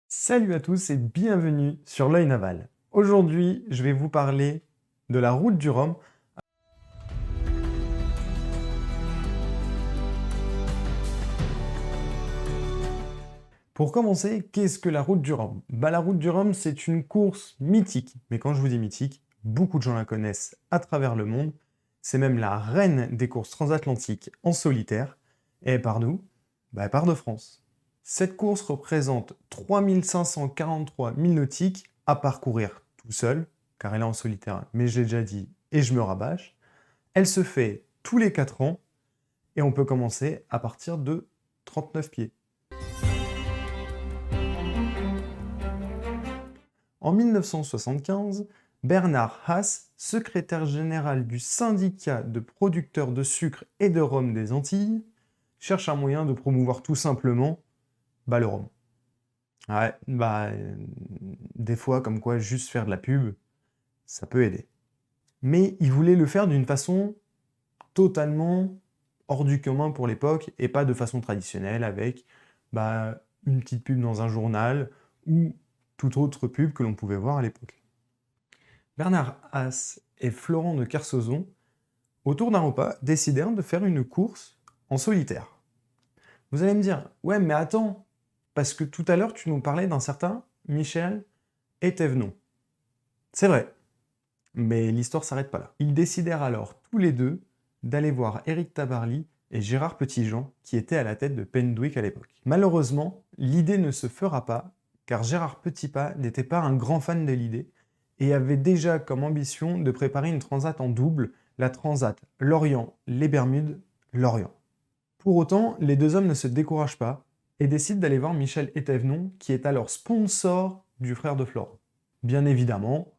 Salut à tous et bienvenue sur l'œil naval. Aujourd'hui, je vais vous parler de la route du Rhum. Pour commencer, qu'est-ce que la route du Rhum? La route du Rhum, c'est une course mythique. Mais quand je vous dis mythique, beaucoup de gens la connaissent à travers le monde. C'est même la reine des courses transatlantiques en solitaire. Et elle part d'où? Elle part de France. Cette course représente 3543 milles nautiques à parcourir tout seul, car elle est en solitaire, mais je l'ai déjà dit et je me rabâche. Elle se fait tous les 4 ans et on peut commencer à partir de 39 pieds. En 1975, Bernard Haas, secrétaire général du syndicat de producteurs de sucre et de rhum des Antilles, cherche un moyen de promouvoir tout simplement le rhum. Ouais, des fois, comme quoi, juste faire de la pub, ça peut aider. Mais il voulait le faire d'une façon totalement hors du commun pour l'époque, et pas de façon traditionnelle, avec une petite pub dans un journal, ou toute autre pub que l'on pouvait voir à l'époque. Bernard Haas et Florent de Kersozon, autour d'un repas, décidèrent de faire une course en solitaire. Vous allez me dire, ouais mais attends, parce que tout à l'heure tu nous parlais d'un certain Michel Etévenon. C'est vrai, mais l'histoire s'arrête pas là. Ils décidèrent alors tous les deux d'aller voir Éric Tabarly et Gérard Petitjean, qui étaient à la tête de Pendwick à l'époque. Malheureusement, l'idée ne se fera pas, car Gérard Petitpas n'était pas un grand fan de l'idée, et avait déjà comme ambition de préparer une transat en double, la transat Lorient-les Bermudes-Lorient. Pour autant, les deux hommes ne se découragent pas, et décident d'aller voir Michel Etévenon, qui est alors sponsor du frère de Florent. Bien évidemment,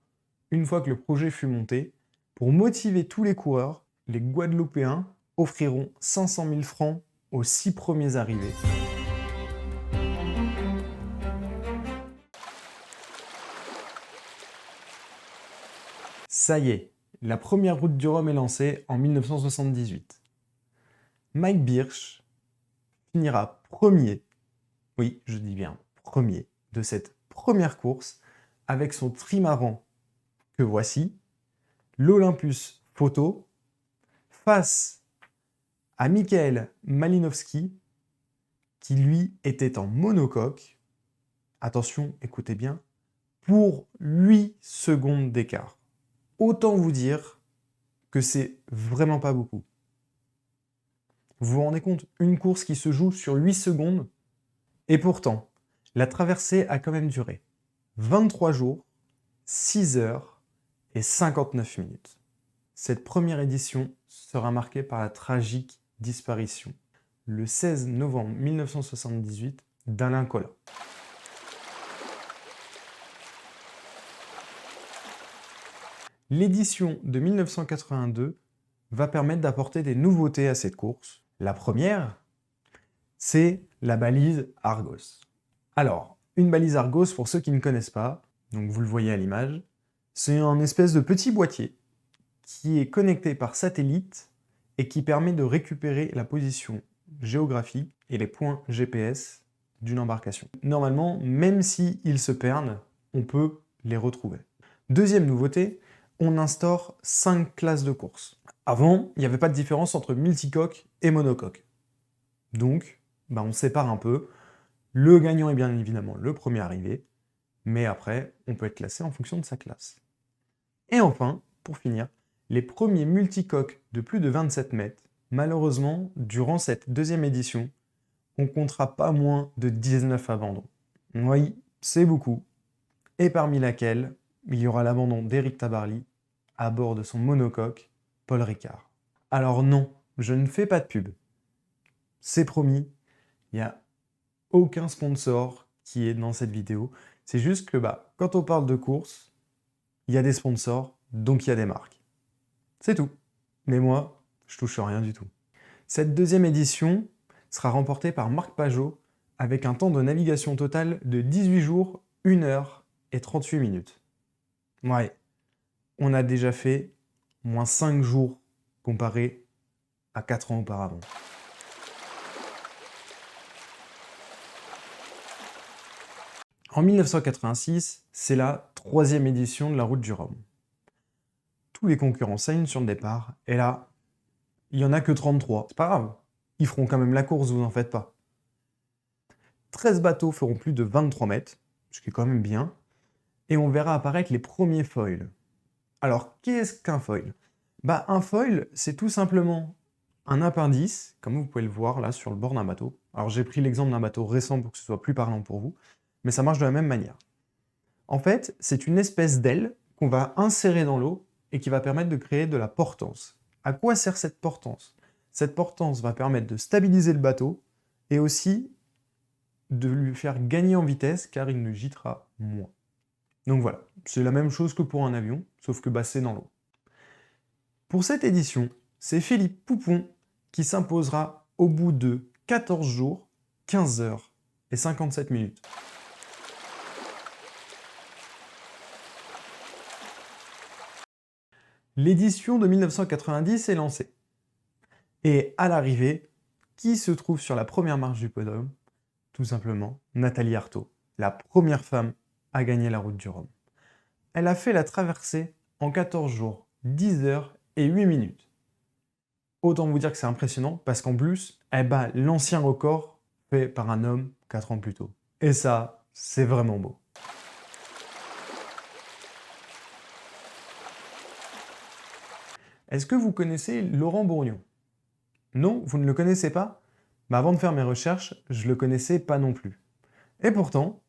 une fois que le projet fut monté, pour motiver tous les coureurs, les Guadeloupéens offriront 500 000 francs aux 6 premiers arrivés. Ça y est, la première route du Rhum est lancée en 1978. Mike Birch finira premier, oui, je dis bien premier, de cette première course avec son trimaran que voici, l'Olympus Photo, face à Michael Malinowski, qui lui était en monocoque, attention, écoutez bien, pour 8 secondes d'écart. Autant vous dire que c'est vraiment pas beaucoup. Vous vous rendez compte, une course qui se joue sur 8 secondes, et pourtant, la traversée a quand même duré 23 jours, 6 heures et 59 minutes. Cette première édition sera marquée par la tragique disparition, le 16 novembre 1978, d'Alain Collat. L'édition de 1982 va permettre d'apporter des nouveautés à cette course. La première, c'est la balise Argos. Alors, une balise Argos, pour ceux qui ne connaissent pas, donc vous le voyez à l'image, c'est un espèce de petit boîtier qui est connecté par satellite et qui permet de récupérer la position géographique et les points GPS d'une embarcation. Normalement, même s'ils se perdent, on peut les retrouver. Deuxième nouveauté, on instaure 5 classes de course. Avant, il n'y avait pas de différence entre multicoque et monocoque. Donc, on sépare un peu. Le gagnant est bien évidemment le premier arrivé, mais après, on peut être classé en fonction de sa classe. Et enfin, pour finir, les premiers multicoques de plus de 27 mètres, malheureusement, durant cette deuxième édition, on comptera pas moins de 19 abandons. Oui, c'est beaucoup. Et parmi laquelle, il y aura l'abandon d'Éric Tabarly à bord de son monocoque Paul Ricard. Alors non, je ne fais pas de pub. C'est promis, il n'y a aucun sponsor qui est dans cette vidéo. C'est juste que quand on parle de course, il y a des sponsors, donc il y a des marques. C'est tout. Mais moi, je touche rien du tout. Cette deuxième édition sera remportée par Marc Pajot avec un temps de navigation total de 18 jours, 1 heure et 38 minutes. Ouais, on a déjà fait moins 5 jours comparé à 4 ans auparavant. En 1986, c'est la 3e édition de la Route du Rhum. Tous les concurrents saignent sur le départ, et là, il n'y en a que 33. C'est pas grave, ils feront quand même la course, vous en faites pas. 13 bateaux feront plus de 23 mètres, ce qui est quand même bien, et on verra apparaître les premiers foils. Alors, qu'est-ce qu'un foil? Un foil, c'est tout simplement un appendice, comme vous pouvez le voir là sur le bord d'un bateau. Alors j'ai pris l'exemple d'un bateau récent pour que ce soit plus parlant pour vous, mais ça marche de la même manière. En fait, c'est une espèce d'aile qu'on va insérer dans l'eau et qui va permettre de créer de la portance. À quoi sert cette portance? Cette portance va permettre de stabiliser le bateau et aussi de lui faire gagner en vitesse car il ne gîtera moins. Donc voilà, c'est la même chose que pour un avion, sauf que c'est dans l'eau. Pour cette édition, c'est Philippe Poupon qui s'imposera au bout de 14 jours, 15 heures et 57 minutes. L'édition de 1990 est lancée. Et à l'arrivée, qui se trouve sur la première marche du podium? Tout simplement, Nathalie Arthaud, la première femme à gagner la Route du Rhum. Elle a fait la traversée en 14 jours, 10 heures et 8 minutes. Autant vous dire que c'est impressionnant, parce qu'en plus, elle bat l'ancien record fait par un homme 4 ans plus tôt. Et ça, c'est vraiment beau. Est-ce que vous connaissez Laurent Bourgnon? Non, vous ne le connaissez pas? Avant de faire mes recherches, je le connaissais pas non plus. Et pourtant,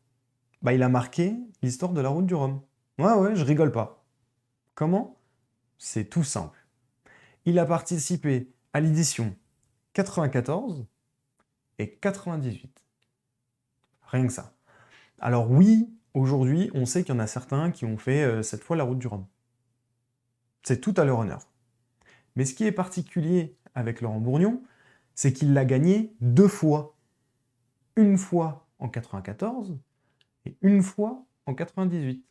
il a marqué l'histoire de la Route du Rhum. Ouais, je rigole pas. Comment? C'est tout simple. Il a participé à l'édition 94 et 98. Rien que ça. Alors oui, aujourd'hui, on sait qu'il y en a certains qui ont fait cette fois la Route du Rhum. C'est tout à leur honneur. Mais ce qui est particulier avec Laurent Bourgnon, c'est qu'il l'a gagné 2 fois. Une fois en 94 et une fois en 98.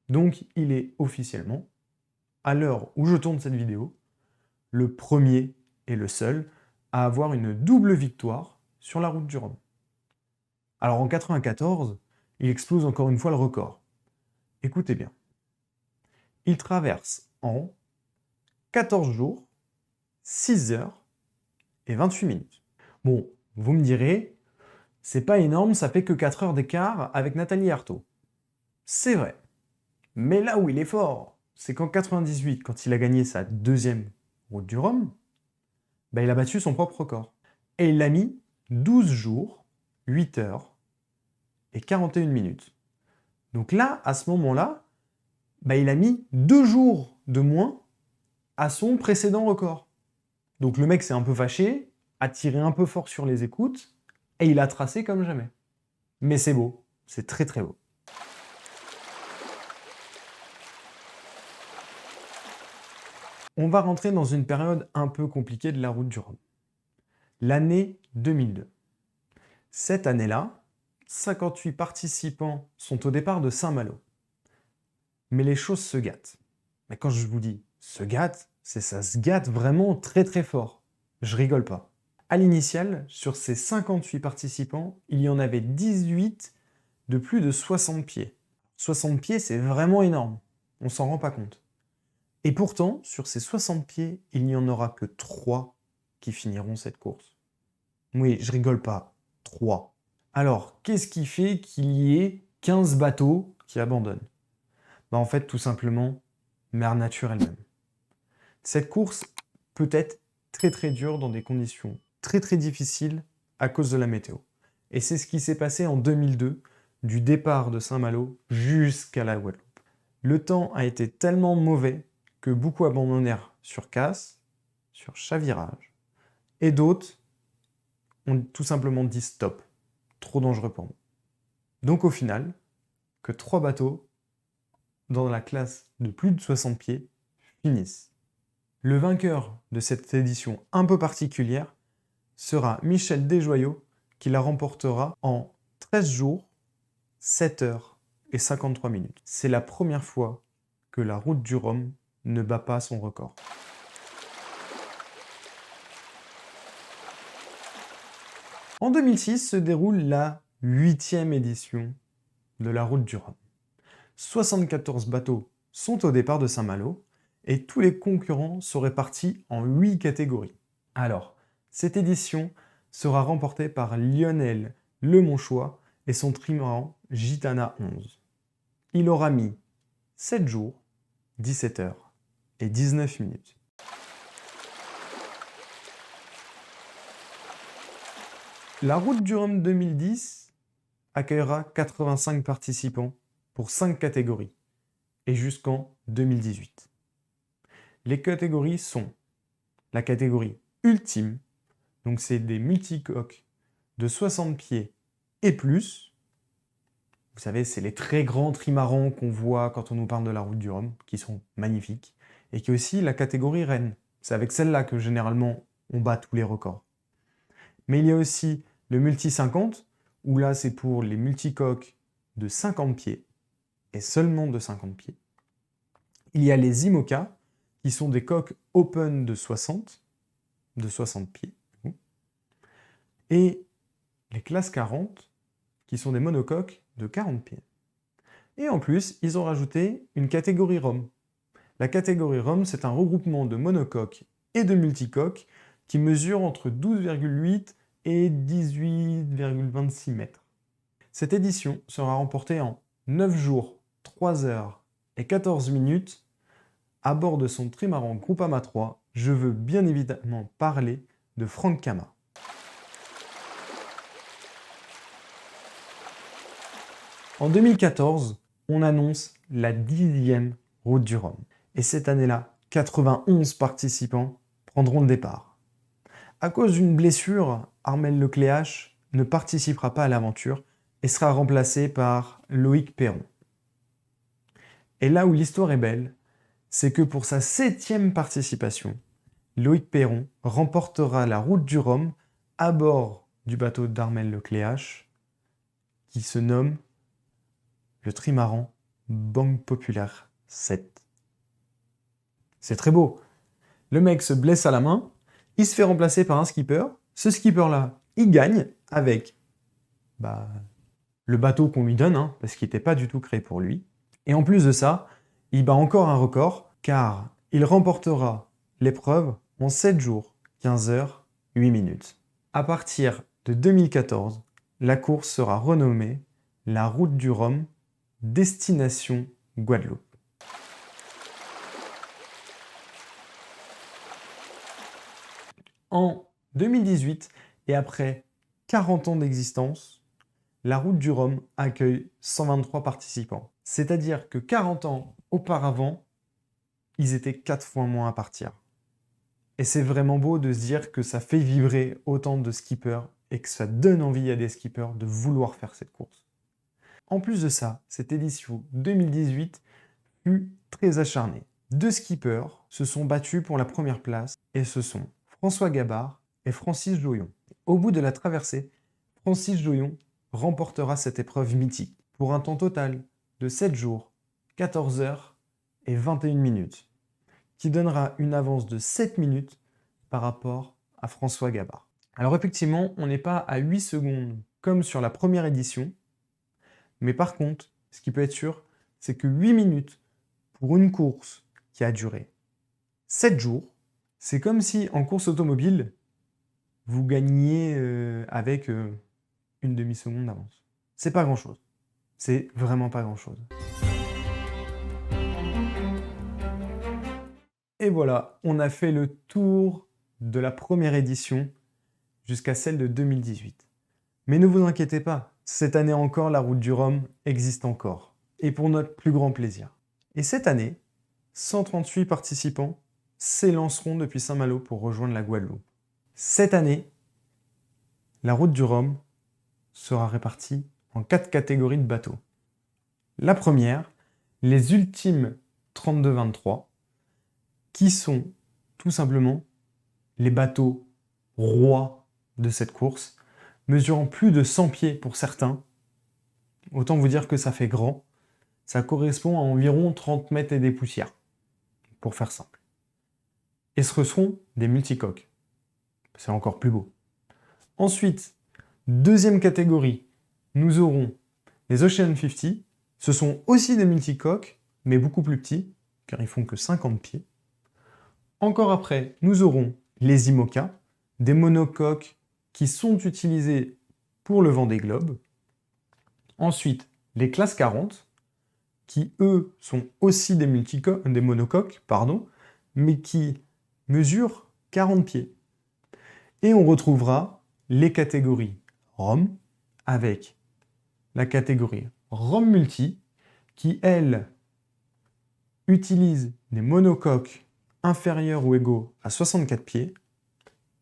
Donc il est officiellement, à l'heure où je tourne cette vidéo, le premier et le seul à avoir une double victoire sur la Route du Rhum. Alors en 94, il explose encore une fois le record. Écoutez bien. Il traverse en 14 jours, 6 heures et 28 minutes. Bon, vous me direz, c'est pas énorme, ça fait que 4 heures d'écart avec Nathalie Arthaud. C'est vrai. Mais là où il est fort, c'est qu'en 98, quand il a gagné sa 2e Route du Rhum, il a battu son propre record. Et il a mis 12 jours, 8 heures et 41 minutes. Donc là, à ce moment-là, il a mis 2 jours de moins à son précédent record. Donc le mec s'est un peu fâché, a tiré un peu fort sur les écoutes, et il a tracé comme jamais. Mais c'est beau, c'est très très beau. On va rentrer dans une période un peu compliquée de la Route du Rhum. L'année 2002. Cette année-là, 58 participants sont au départ de Saint-Malo. Mais les choses se gâtent. Mais quand je vous dis se gâtent, c'est ça se gâte vraiment très très fort. Je rigole pas. À l'initiale, sur ces 58 participants, il y en avait 18 de plus de 60 pieds. 60 pieds, c'est vraiment énorme. On s'en rend pas compte. Et pourtant, sur ces 60 pieds, il n'y en aura que 3 qui finiront cette course. Oui, je rigole pas. 3. Alors, qu'est-ce qui fait qu'il y ait 15 bateaux qui abandonnent? En fait, tout simplement, Mère Nature elle-même. Cette course peut être très très dure dans des conditions très très difficiles à cause de la météo. Et c'est ce qui s'est passé en 2002, du départ de Saint-Malo jusqu'à la Guadeloupe. Le temps a été tellement mauvais que beaucoup abandonnèrent sur casse, sur chavirage, et d'autres ont tout simplement dit stop, trop dangereux pour moi. Donc au final, que 3 bateaux dans la classe de plus de 60 pieds finissent. Le vainqueur de cette édition un peu particulière sera Michel Desjoyaux, qui la remportera en 13 jours, 7 heures et 53 minutes. C'est la première fois que la Route du Rhum ne bat pas son record. En 2006 se déroule la 8e édition de la route du Rhum. 74 bateaux sont au départ de Saint-Malo et tous les concurrents sont répartis en 8 catégories. Alors, cette édition sera remportée par Lionel Lemonchois et son trimaran Gitana 11. Il aura mis 7 jours, 17 heures et 19 minutes. La route du Rhum 2010 accueillera 85 participants pour 5 catégories et jusqu'en 2018. Les catégories sont la catégorie ultime, donc c'est des multicoques de 60 pieds et plus. Vous savez, c'est les très grands trimarans qu'on voit quand on nous parle de la route du Rhum, qui sont magnifiques. Et qui est aussi la catégorie reine. C'est avec celle-là que généralement on bat tous les records. Mais il y a aussi le multi 50, où là c'est pour les multicoques de 50 pieds, et seulement de 50 pieds. Il y a les IMOCA, qui sont des coques open de 60 pieds. Et les classes 40, qui sont des monocoques de 40 pieds. Et en plus, ils ont rajouté une catégorie Rhum. La catégorie Rhum, c'est un regroupement de monocoques et de multicoques qui mesurent entre 12,8 et 18,26 mètres. Cette édition sera remportée en 9 jours, 3 heures et 14 minutes à bord de son trimaran Groupama 3. Je veux bien évidemment parler de Franck Kama. En 2014, on annonce la 10e route du Rhum. Et cette année-là, 91 participants prendront le départ. À cause d'une blessure, Armel Lecléache ne participera pas à l'aventure et sera remplacé par Loïc Perron. Et là où l'histoire est belle, c'est que pour sa 7e participation, Loïc Perron remportera la route du Rhum à bord du bateau d'Armel Lecléache qui se nomme le trimaran Banque Populaire 7. C'est très beau. Le mec se blesse à la main, il se fait remplacer par un skipper. Ce skipper-là, il gagne avec le bateau qu'on lui donne, parce qu'il n'était pas du tout créé pour lui. Et en plus de ça, il bat encore un record, car il remportera l'épreuve en 7 jours, 15 heures, 8 minutes. À partir de 2014, la course sera renommée la Route du Rhum, destination Guadeloupe. En 2018, et après 40 ans d'existence, la Route du Rhum accueille 123 participants. C'est-à-dire que 40 ans auparavant, ils étaient 4 fois moins à partir. Et c'est vraiment beau de se dire que ça fait vibrer autant de skippers et que ça donne envie à des skippers de vouloir faire cette course. En plus de ça, cette édition 2018 fut très acharnée. 2 skippers se sont battus pour la première place et ce sont François Gabard et Francis Joyon. Au bout de la traversée, Francis Joyon remportera cette épreuve mythique pour un temps total de 7 jours, 14 heures et 21 minutes, qui donnera une avance de 7 minutes par rapport à François Gabard. Alors effectivement, on n'est pas à 8 secondes comme sur la première édition, mais par contre, ce qui peut être sûr, c'est que 8 minutes pour une course qui a duré 7 jours, c'est comme si en course automobile, vous gagniez avec une demi-seconde d'avance. C'est pas grand-chose. C'est vraiment pas grand-chose. Et voilà, on a fait le tour de la première édition jusqu'à celle de 2018. Mais ne vous inquiétez pas, cette année encore, la Route du Rhum existe encore. Et pour notre plus grand plaisir. Et cette année, 138 participants s'élanceront depuis Saint-Malo pour rejoindre la Guadeloupe. Cette année, la Route du Rhum sera répartie en 4 catégories de bateaux. La première, les ultimes 32-23, qui sont tout simplement les bateaux rois de cette course, mesurant plus de 100 pieds pour certains. Autant vous dire que ça fait grand. Ça correspond à environ 30 mètres et des poussières, pour faire simple. Et ce seront des multicoques. C'est encore plus beau. Ensuite, deuxième catégorie, nous aurons Les Ocean 50, ce sont aussi des multicoques, mais beaucoup plus petits, car ils font que 50 pieds. Encore après, nous aurons les IMOCA, des monocoques qui sont utilisés pour le Vendée Globe. Ensuite, les classes 40, qui eux sont aussi des monocoques, mais qui mesurent 40 pieds. Et on retrouvera les catégories Rome, avec la catégorie Rome Multi, qui elle utilise des monocoques inférieurs ou égaux à 64 pieds.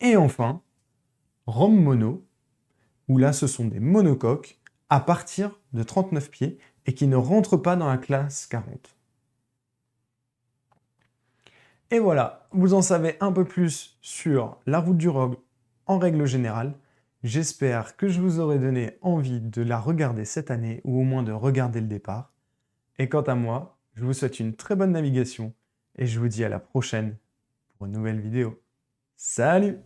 Et enfin, Rome Mono, où là ce sont des monocoques à partir de 39 pieds et qui ne rentrent pas dans la classe 40. Et voilà, vous en savez un peu plus sur la route du Rogle en règle générale. J'espère que je vous aurai donné envie de la regarder cette année ou au moins de regarder le départ. Et quant à moi, je vous souhaite une très bonne navigation et je vous dis à la prochaine pour une nouvelle vidéo. Salut!